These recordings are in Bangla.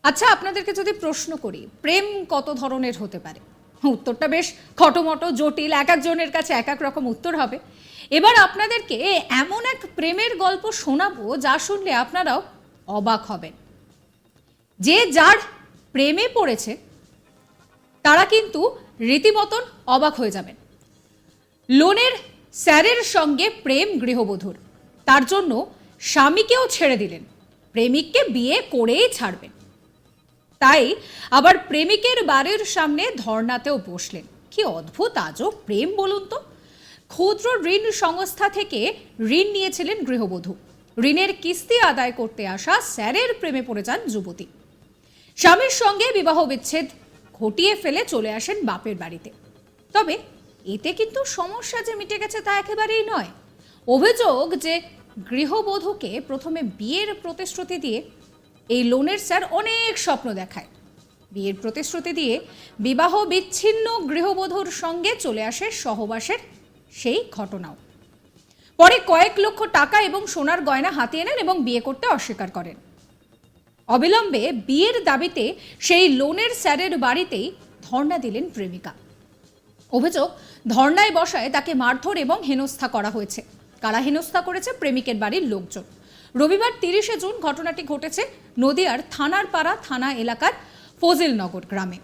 আচ্ছা, আপনাদেরকে যদি প্রশ্ন করি প্রেম কত ধরনের হতে পারে, উত্তরটা বেশ খটোমটো জটিল, এক একজনের কাছে এক এক রকম উত্তর হবে। এবার আপনাদেরকে এমন এক প্রেমের গল্প শোনাবো যা শুনলে আপনারাও অবাক হবেন। যে যার প্রেমে পড়েছে তারা কিন্তু রীতিমতন অবাক হয়ে যাবেন। লোনের স্যারের সঙ্গে প্রেম গৃহবধূর, তার জন্য স্বামীকেও ছেড়ে দিলেন, প্রেমিককে বিয়ে করেই ছাড়বেন। তাই আবার প্রেমিকের বাড়ির সামনে ধর্নাতেও বসলেন। কি অদ্ভুত আজব প্রেম বলুন তো। ক্ষুদ্র ঋণ সংস্থা থেকে ঋণ নিয়েছিলেন গৃহবধূ। ঋণের কিস্তি আদায় করতে আসা স্যারের প্রেমে পড়ে যান যুবতী। স্বামীর সঙ্গে বিবাহ বিচ্ছেদ ঘটিয়ে ফেলে চলে আসেন বাপের বাড়িতে। তবে এতে কিন্তু সমস্যা যে মিটে গেছে তা একেবারেই নয়। অভিযোগ যে গৃহবধূকে প্রথমে বিয়ের প্রতিশ্রুতি দিয়ে এই লোনের স্যার অনেক স্বপ্ন দেখায়। বিয়ের প্রতিশ্রুতি দিয়ে বিবাহ বিচ্ছিন্ন গৃহবধূর সঙ্গে চলে আসে সহবাসের সেই ঘটনাও। পরে কয়েক লক্ষ টাকা এবং সোনার গয়না হাতিয়ে নেন এবং বিয়ে করতে অস্বীকার করেন। অবিলম্বে বিয়ের দাবিতে সেই লোনের স্যারের বাড়িতেই ধর্ণা দিলেন প্রেমিকা। অভিযোগ, ধর্ণায় বসায় তাকে মারধর এবং হেনস্থা করা হয়েছে। কারা হেনস্থা করেছে? প্রেমিকের বাড়ির লোকজন। রবিবার 30শে জুন ঘটনাটি ঘটেছে নদিয়ার থানার পাড়া থানা এলাকার ফজিলনগর গ্রামে।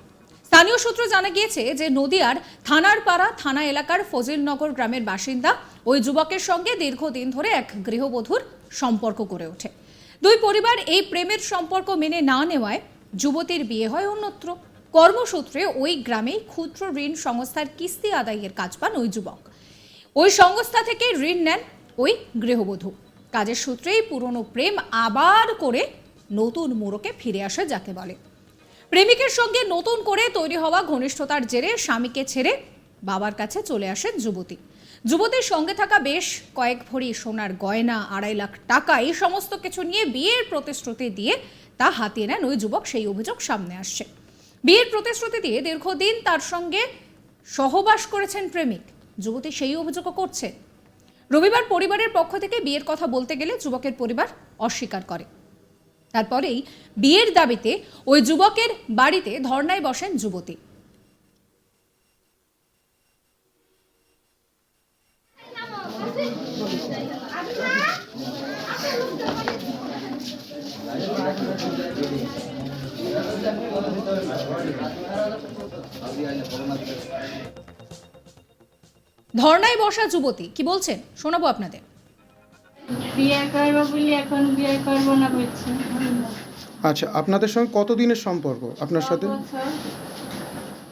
স্থানীয় সূত্র জানা গিয়েছে যে নদিয়ার থানার পাড়া থানা এলাকার ফজিলনগর গ্রামের বাসিন্দা ওই যুবকের সঙ্গে দীর্ঘদিন ধরে এক গৃহবধূর সম্পর্ক গড়ে ওঠে। দুই পরিবার এই প্রেমের সম্পর্ক মেনে না নেওয়ায় যুবতীর বিয়ে হয় অন্যত্র। কর্মসূত্রে ওই গ্রামে ক্ষুদ্র ঋণ সংস্থার কিস্তি আদায়ের কাজ পান ওই যুবক। ওই সংস্থা থেকে ঋণ নেন ওই গৃহবধূ। কাজের সূত্রেই পুরনো প্রেম আবার করে নতুন মোড়কে ফিরে আসে যাকে বলে। প্রেমিকের সঙ্গে নতুন করে তৈরি হওয়া ঘনিষ্ঠতার জেরে স্বামীকে ছেড়ে বাবার কাছে চলে আসেন যুবতী। যুবতীর সঙ্গে থাকা বেশ কয়েক ভরি সোনার গয়না, 2.5 লাখ টাকা, এই সমস্ত কিছু নিয়ে বিয়ের প্রতিশ্রুতি দিয়ে তা হাতিয়ে নেন ওই যুবক। সেই অভিযোগ সামনে আসছে। বিয়ের প্রতিশ্রুতি দিয়ে দীর্ঘদিন তার সঙ্গে সহবাস করেছেন প্রেমিক। যুবতী সেই অভিযোগও করছে। রবিবার পরিবারের পক্ষ থেকে বিয়ের কথা বলতে গেলে যুবকের পরিবার অস্বীকার করে। তারপরেই বিয়ের দাবিতে ওই যুবকের বাড়িতে ধর্নায় বসেন যুবতী। ধর্নায় বসা যুবতী কি বলছেন শোনাবো আপনাদের। বিয়ে করবো বলি এখন বিয়ে করবো না বলছি। আচ্ছা, আপনাদের সঙ্গে কতদিনের সম্পর্ক আপনার সাথে? বছর।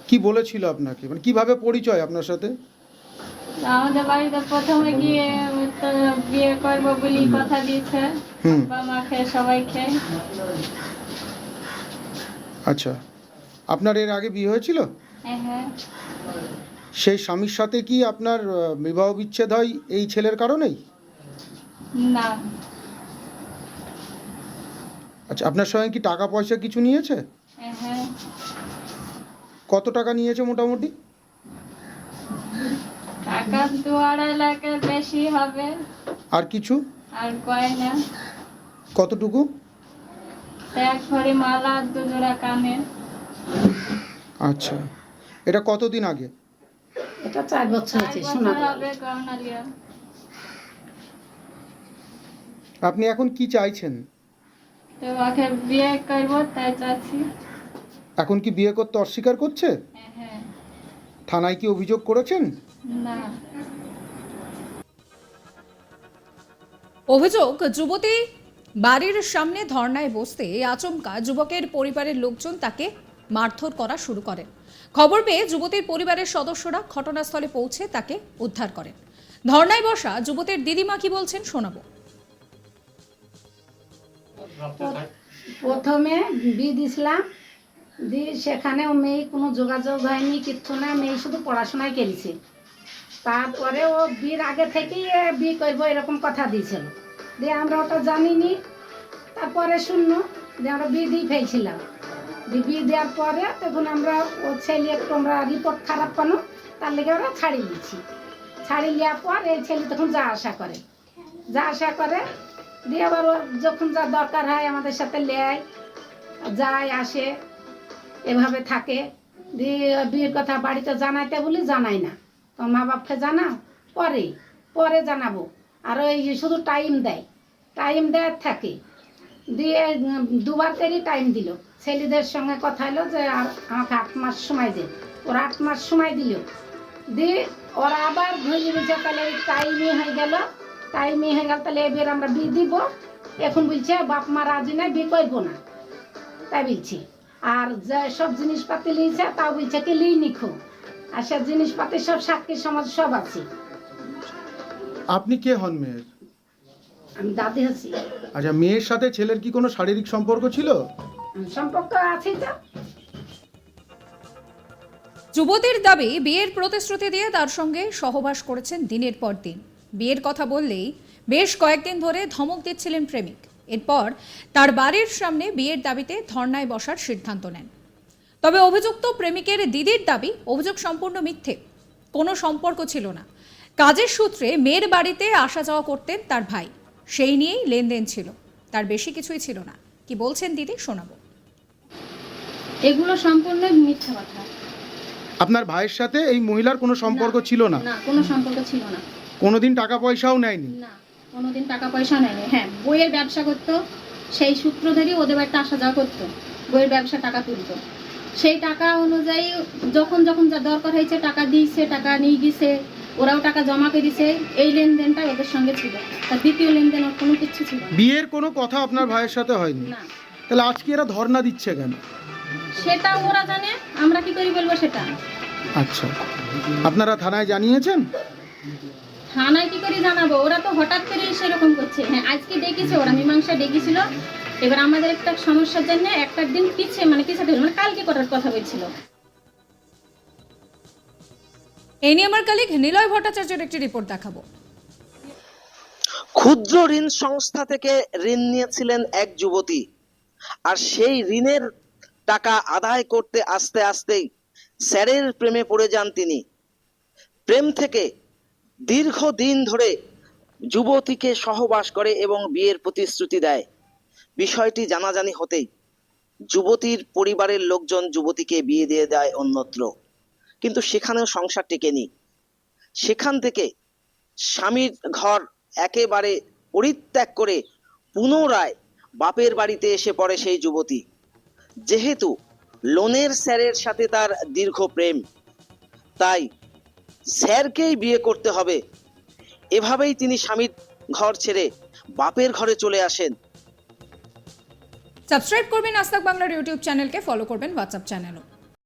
কি বলেছিল আপনাকে, মানে কিভাবে পরিচয় আপনার সাথে? আমাদের বাড়িতে প্রথমে গিয়ে তো বিয়ে করবো বলি কথা দিয়েছে বাবা মাকে সবাইকে। আচ্ছা, আপনার এর আগে বিয়ে হয়েছিল? হ্যাঁ। সেই স্বামীর সাথে কি আপনার বিবাহ বিচ্ছেদ হয় এই ছেলের কারণেই? না। আচ্ছা, আপনার সঙ্গে কি টাকা পয়সা কিছু নিয়েছে? হ্যাঁ। কত টাকা নিয়েছে মোটামুটি? টাকা 2-2.5 লাখের বেশি হবে। আর কিছু? আর গয়না কতটুকু? 1 ভরি মালা, 2 জোড়া কানে। আচ্ছা, এটা কতদিন আগে? এটা 4 বছর হয়েছে। শোনা হবে গহনা লিয়া। আপনি এখন কি চাইছেন? তো ওকে বিয়ে করবো তাই চাচ্ছি। এখন কি বিয়ে করতে অস্বীকার করছে? হ্যাঁ। থানায় কি অভিযোগ করেছেন? না। অভিযোগ, যুবতী বাড়ির সামনে ধর্নায় বসতে আচমকা যুবকের পরিবারের লোকজন তাকে মারধর করা শুরু করেন। খবর পেয়ে যুবতীর পরিবারের সদস্যরা ঘটনাস্থলে পৌঁছে তাকে উদ্ধার করেন। ধর্নায় বসা যুবতীর দিদিমা কি বলছেন শোনাবো। প্রথমে বিয়ে দিয়েছিলাম, দিয়ে সেখানে মেয়ে কোনো যোগাযোগ হয়নি, কিচ্ছু না, মেয়ে শুধু পড়াশোনায় করেছে। তারপরে ও বিয়ের আগে থেকেই বিয়ে করবো এরকম কথা দিয়েছিল, দিয়ে আমরা ওটা জানিনি। তারপরে শুনলো যে আমরা বিয়ে দিয়ে ফেলছিলাম। বিয়ে দেওয়ার পরে তখন আমরা ও ছেলে একটু আমরা রিপোর্ট খারাপ পানো, তার লেগে ওরা ছাড়িয়ে দিচ্ছি। ছাড়িয়ে নেওয়ার পর এই ছেলে তখন যা আশা করে দিয়ে আবার ওর যখন যা দরকার হয় আমাদের সাথে নেয়, যায় আসে এভাবে থাকে। দিয়ে বিয়ের কথা বাড়িতে জানাইতে বলি জানাই না, তো মা বাপকে জানাও, পরে পরে জানাবো। আর ওই শুধু টাইম দেয় থাকে। দিয়ে দুবার করে টাইম দিল, ছেলেদের সঙ্গে কথা হলো যে আর আমাকে 8 মাস সময় দে। ওরা 8 মাস সময় দিল, দিয়ে ওরা আবার ধরে বলছে তাহলে টাইমই হয়ে গেল, তাহলে এবার আমরা বিয়ে দিব। এখন বলছে বাপ মা রাজি নাই, বিয়ে করবো না তাই বলছি। আর যে সব জিনিসপাতি লিয়েছে তাও বলছে কি লিই নিখো, আর সব জিনিসপাতি সব সাক্ষী সমাজ সব আছে। আপনি কে হন মেয়ের? আমি দাদি আছি। আচ্ছা, মেয়ের সাথে ছেলের কি কোনো শারীরিক সম্পর্ক ছিল? সম্পর্ক আছে তো। যুবতীর দাবি বিয়ের প্রতিশ্রুতি দিয়ে তার সঙ্গে সহবাস করেছেন দিনের পর দিন। বিয়ের কথা বললেই বেশ কয়েকদিন ধরে ধমক দিচ্ছিলেন প্রেমিক। এরপর তার বাড়ির সামনে বিয়ের দাবিতে ধর্নায় বসার সিদ্ধান্ত নেন। তবে অভিযুক্ত প্রেমিকের দিদির দাবি অভিযোগ সম্পূর্ণ মিথ্যে, কোনো সম্পর্ক ছিল না। কাজের সূত্রে মেয়ের বাড়িতে আসা যাওয়া করতেন তার ভাই, সেই নিয়েই লেনদেন ছিল, তার বেশি কিছুই ছিল না। কি বলছেন দিদি শোনাবো। এগুলো সম্পূর্ণ মিথ্যা কথা। আপনার ভাইয়ের সাথে এই মহিলার কোনো সম্পর্ক ছিল না? না, কোনো সম্পর্ক ছিল না। কোনোদিন টাকা পয়সাও নেয়নি? না, কোনোদিন টাকা পয়সা নেয়নি। হ্যাঁ, বইয়ের ব্যবসা করতো, সেই সূত্র ধরেই ওদের বাড়িতে আসা যাওয়া করতো, বইয়ের ব্যবসা টাকা তুলতো। সেই টাকা অনুযায়ী যখন যা দরকার হয়েছে টাকা দিয়েছে, টাকা নিয়ে গেছে, ওরাও টাকা জমা করে দিছে। এই লেনদেনটা ওদের সঙ্গে ছিল, তার দ্বিতীয় লেনদেন আর কোনো কিছু ছিল না। বিয়ের কোনো কথা আপনার ভাইয়ের সাথে হয়নি? না। তাহলে আজকে এরা ধর্ণা দিচ্ছে কেন? সেটা ওরা জানে, আমরা কি করে বলবো সেটা। আচ্ছা, আপনারা থানায় জানিয়েছেন? থানায় কি করে জানাবো, ওরা তো হঠাৎ করে সেরকম করছে। হ্যাঁ, আজকে ডেকেছে, ওরা মীমাংসা ডেকেছিল। এবার আমাদের একটা সমস্যার জন্য একটা দিন পিছাতে হলো, মানে কালকে করার কথা বলছিল। এই নিয়ে আমার কালিগ নিলয় ভট্টাচার্যের একটি রিপোর্ট দেখাবো। ক্ষুদ্র ঋণ সংস্থা থেকে ঋণ নিয়েছিলেন এক যুবতী, আর সেই ঋণের টাকা আদায় করতে আস্তে আস্তেই স্যারের প্রেমে পড়ে যান তিনি। প্রেম থেকে দীর্ঘদিন ধরে যুবতীকে সহবাস করে এবং বিয়ের প্রতিশ্রুতি দেয়। বিষয়টি জানাজানি হতেই যুবতীর পরিবারের লোকজন যুবতীকে বিয়ে দিয়ে দেয় অন্যত্র, কিন্তু সেখানেও সংসার টেকেনি। সেখান থেকে স্বামীর ঘর একেবারে পরিত্যাগ করে পুনরায় বাপের বাড়িতে এসে পড়ে সেই যুবতী। যেহেতু লোনের স্যারের সাথে তার দীর্ঘ প্রেম, তাই স্যারকেই বিয়ে করতে হবে, এভাবেই তিনি স্বামীর ঘর ছেড়ে বাপের ঘরে চলে আসেন। সাবস্ক্রাইব করবেন আজ তাক বাংলার ইউটিউব চ্যানেলকে, ফলো করবেন হোয়াটসঅ্যাপ চ্যানেলও।